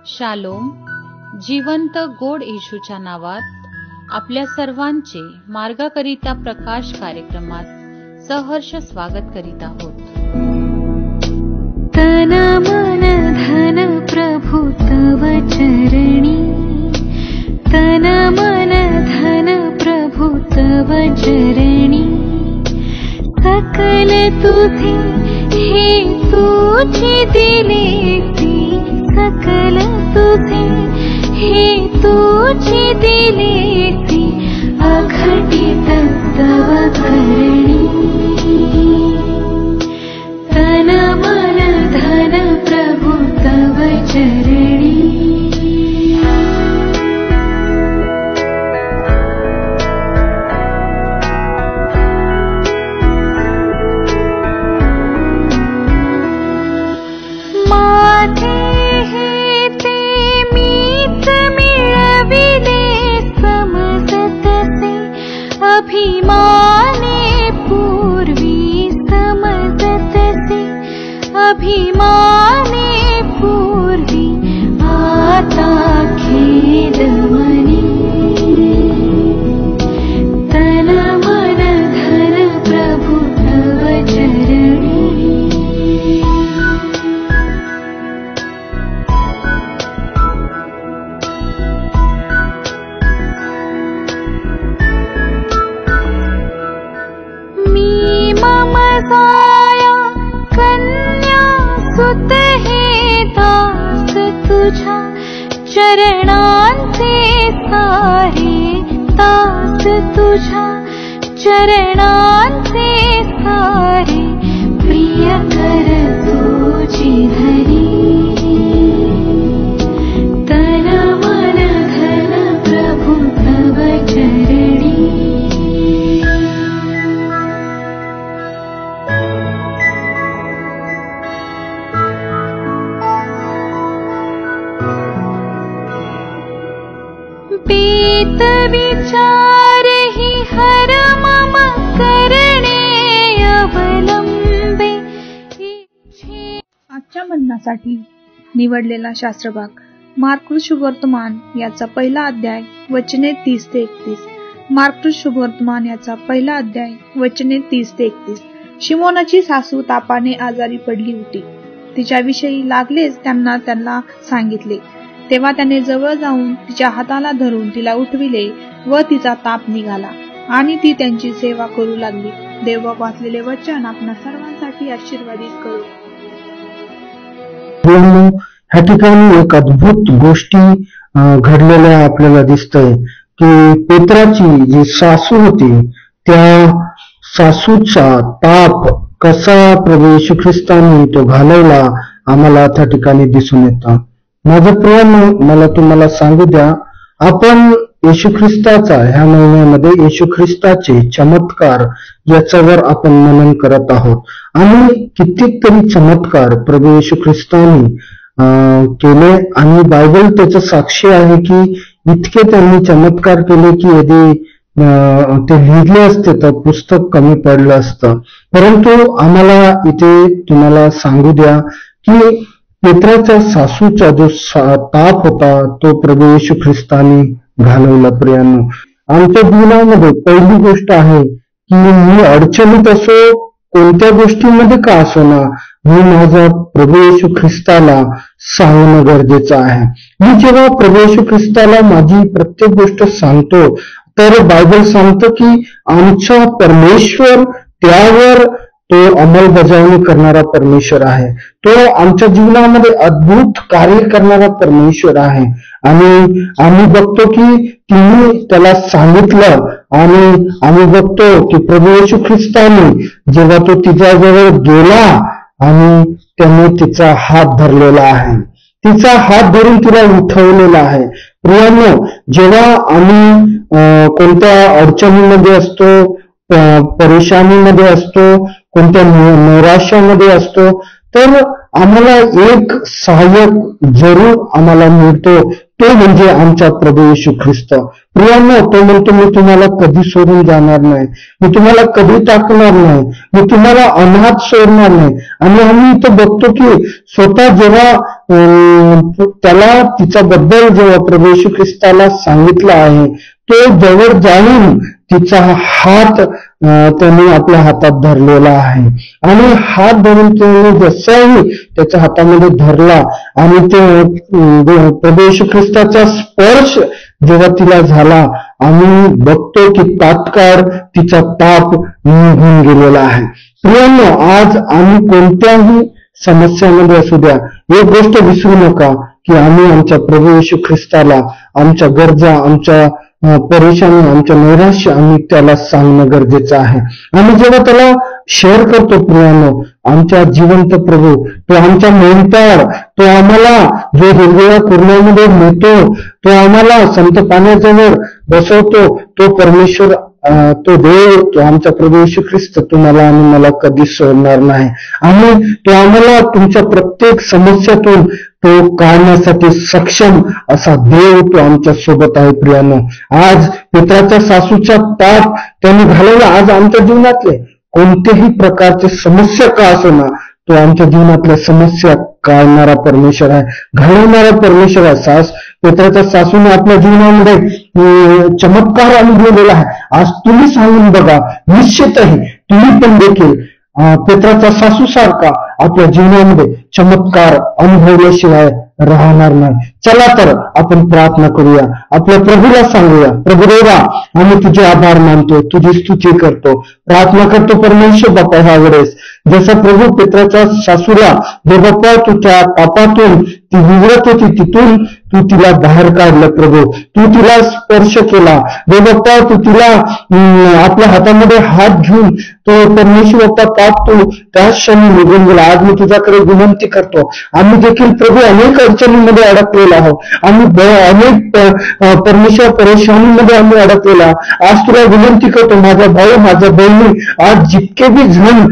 Shalom. जिवंत गोड येशूच्या नावात आपल्या सर्वांचे मार्गाकरिता प्रकाश कार्यक्रमात सहर्ष स्वागत करीत आहोत. तन मन धन प्रभु तव चरणी, तन मन धन प्रभु तव चरणी, सकल तुझे हे तुझे दिले ती, सकल तुझे हे तुझे दिले ती, अघटित तव करणी. तन मन धन प्रभु तव चरणी. अभिमाने पूर्वी समजत से, अभिमाने पूर्वी आता खेद मनी. तन मन धन प्रभु तव चरणी. सुत हे दास तुझा चरणांचे सारे, दास तुझा चरणांचे सारे, प्रिय कर तुझी धरी. तन मन धन प्रभु तव चरणी. पीत विचार ही हर मम करणे अवलंबे. आजच्या मननासाठी निवडलेला शास्त्रभाग मार्क शुभवर्तमान याचा पहिला अध्याय वचने 30 ते 31. मार्क शुभवर्तमान याचा पहिला अध्याय वचने 30 ते 31. शिमोनाची सासू तापाने आजारी पडली होती. तिच्याविषयी लागलेच त्यांना सांगितले. तेव्हा त्याने जवळ जाऊन तिच्या हाताला धरून तिला उठविले व तिचा ताप निघाला आणि ती त्यांची सेवा करू लागली. देव वाचलेले वचन आपल्या सर्वांसाठी आशीर्वादित करू. ह्या ठिकाणी एक अद्भुत गोष्टी घडलेल्या आपल्याला दिसतंय की पेत्राची जी सासू होती त्या सासूचा ताप कसा प्रभू येशू ख्रिस्ताने तो घालवला आम्हाला त्या ठिकाणी दिसून येतं. माझ्या प्रियानं मला तुम्हाला सांगू द्या, आपण येशू ख्रिस्ताचा ह्या महिन्यामध्ये येशू ख्रिस्ताचे चमत्कार याच्यावर आपण मनन करत आहोत आणि कित्येक तरी चमत्कार प्रभू येशू ख्रिस्ताने केले आणि बायबल त्याचं साक्षी आहे की इतके त्यांनी चमत्कार केले की यदि ते लिहिले असते तर पुस्तक कमी पडलं असतं. परंतु आम्हाला इथे तुम्हाला सांगू द्या की पेत्राच्या सासूचा जो ताप होता तो प्रभू येशू ख्रिस्ताने घालवला. प्रियांनो, आमच्या जीवनामध्ये पहिली गोष्ट आहे की मी अडचणीत असो, कोणत्या गोष्टीमध्ये का असो ना, मी माझ्या प्रभू येशू ख्रिस्ताला सांगणं गरजेचं आहे. मी जेव्हा प्रभू येशू ख्रिस्ताला माझी प्रत्येक गोष्ट सांगतो तर बायबल सांगतं की आमचा परमेश्वर त्यावर तो अंमलबजावणी करणारा परमेश्वर आहे. तो आमच्या जीवनामध्ये अद्भुत कार्य करणारा परमेश्वर आहे आणि आम्ही बघतो की तिने त्याला सांगितलं आणि आम्ही बघतो की प्रभू येशू ख्रिस्ताने जेव्हा तो तिच्याजवळ गेला आणि त्याने तिचा हात धरलेला आहे, तिचा हात धरून तिला उठवलेला आहे. प्रियांनो, जेव्हा आम्ही कोणत्या अडचणीमध्ये असतो, परेशानीमध्ये असतो, कोणत्या नैराश्यामध्ये असतो तर आम्हाला एक सहाय्यक जरूर आम्हाला मिळतो, तो म्हणजे आमचा प्रभू येशू ख्रिस्त. प्रियांनो, तो म्हणतो मी तुम्हाला कधी सोडून जाणार नाही, मी तुम्हाला कधी टाकणार नाही, मी तुम्हाला अनाथ सोडणार नाही. आणि आम्ही इथं बघतो की स्वतः जेव्हा त्याला तिच्याबद्दल जेव्हा प्रभू येशू ख्रिस्ताला सांगितलं आहे, तो जवळ जाऊन तिचा हात त्याने आपल्या हातात धरलेला आहे आणि हात धरून त्याने जसाही त्याच्या हातामध्ये धरला आणि ते प्रभू येशू ख्रिस्ताचा स्पर्श जेव्हा तिला झाला, आम्ही बघतो की तात्काळ तिचा ताप निघून गेलेला आहे. प्रियांनो, आज आम्ही कोणत्याही समस्यामध्ये असू द्या, एक गोष्ट विसरू नका की आम्ही आमच्या प्रभू येशू ख्रिस्ताला आमच्या गरजा, आमच्या परेशानी, आमच्या नैराश्य आम्ही त्याला सांगणं गरजेचं आहे. आम्ही जेव्हा त्याला शेअर करतो प्रियानो, आमच्या जिवंत प्रभू, तो आमचा मेंटर, तो आम्हाला जो हिरव्या कुरण्यामध्ये नेतो, तो आम्हाला संत पाण्याजवळ बसवतो, तो परमेश्वर, तो देव, तो आमचा प्रभू येशू ख्रिस्त तुम्हाला आणि मला कधी सोडणार नाही. आणि तो आम्हाला तुमच्या प्रत्येक समस्यातून तो काढण्यासाठी सक्षम असा देव तो आमच्या सोबत आहे. प्रियानो, आज पित्राच्या सासूचा ताप त्यांनी घालवला. आज आमच्या जीवनातले कोणत्याही प्रकारचे समस्या का असोना, तो आमच्या जीवनातल्या समस्या काढणारा परमेश्वर आहे, घालवणारा परमेश्वर आहे. पित्राच्या सासूने आपल्या जीवनामध्ये चमत्कार अनुभवलेला आहे. आज तुम्ही सांगून बघा, निश्चितही तुम्ही पण देखील पित्राच्या सासूसारखा आपल्या जीवनामध्ये चमत्कार अनुभवल्याशिवाय राहणार नाही. चला तर आपण प्रार्थना करूया, आपल्या प्रभूला सांगूया, प्रभुदेवा आम्ही तुझे आभार मानतो, तुझी स्तुती करतो, प्रार्थना करतो परमेश्वर बाप्पा. ह्या वेळेस जसं प्रभू पित्राच्या सासूला जे बाप्पा तुझ्या पापातून ती विवरत होती, तिथून तू तिला बाहेर काढलं प्रभू, तू तिला स्पर्श केला जे बाप्पा, तू तिला आपल्या हातामध्ये हात घेऊन तो परमेश्वर बाप्पा पाप तू त्याच क्षणी निघून गेला. आज मी तुझ्याकडे विनंती करतो, आम्ही देखील प्रभू अनेक अडचणींमध्ये अडकलेलो आहोत, आम्ही अनेक परमेश्वर परेशानीमध्ये आम्ही अडकलेला. आज तुला विनंती करतो, माझा भाऊ, माझ्या बहिणी, आज जितके बी जण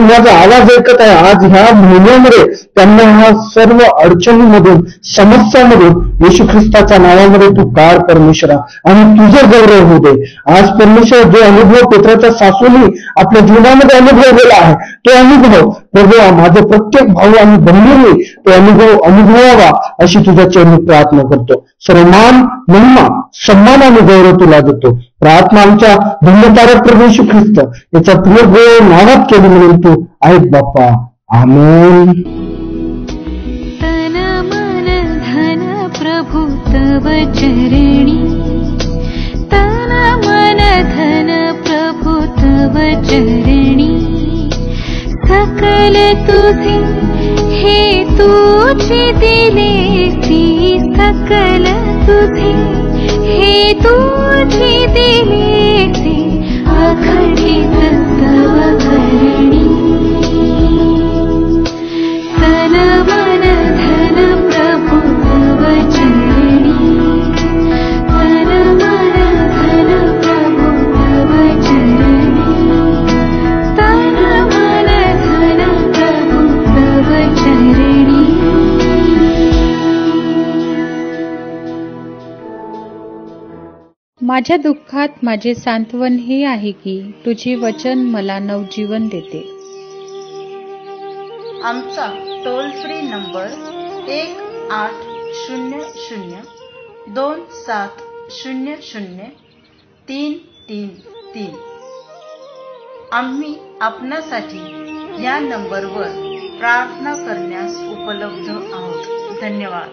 माझा आवाज ऐकत आहे, आज ह्या महिन्यामध्ये त्यांना ह्या सर्व अडचणीमधून, समस्यामधून येशू ख्रिस्ताच्या नावामध्ये तू काढ परमेश्वरा आणि तुझं गौरव होऊ दे. आज परमेश्वर जो अनुभव पित्राच्या सासूने आपल्या जीवनामध्ये अनुभवलेला आहे, तो अनुभव प्रभू माझे प्रत्येक भाऊ आणि बहिणीने तो अनुभव अनुभवावा अशी तुझ्या चरणी प्रार्थना करतो. सर्वमान, महिमा, सन्मान आणि गौरव तुला देतो. प्रार्थना आमच्या धन्यतारक प्रभू येशू ख्रिस्त याच्या प्रिय गोड नावात केली म्हणून तू ऐक बाप्पा. आमेन. तन मन धन प्रभु तव चरणी, तन मन धन प्रभु तव चरणी, सकल तुझे हे तुझे दिलेसी, सकल तुझे हे तुझे दिलेसी, अखंडित तव करणी. तन मन धन प्रभु तव चरणी, तन मन धन प्रभु तव चरणी, तन मन धन प्रभु तव चरणी. माझ्या दुःखात माझे सांत्वन हे आहे की तुझे वचन मला नवजीवन देते. आमचा टोल फ्री नंबर 1800-2700-333. आम्ही आपणासाठी या नंबरवर प्रार्थना करण्यास उपलब्ध आहोत. धन्यवाद.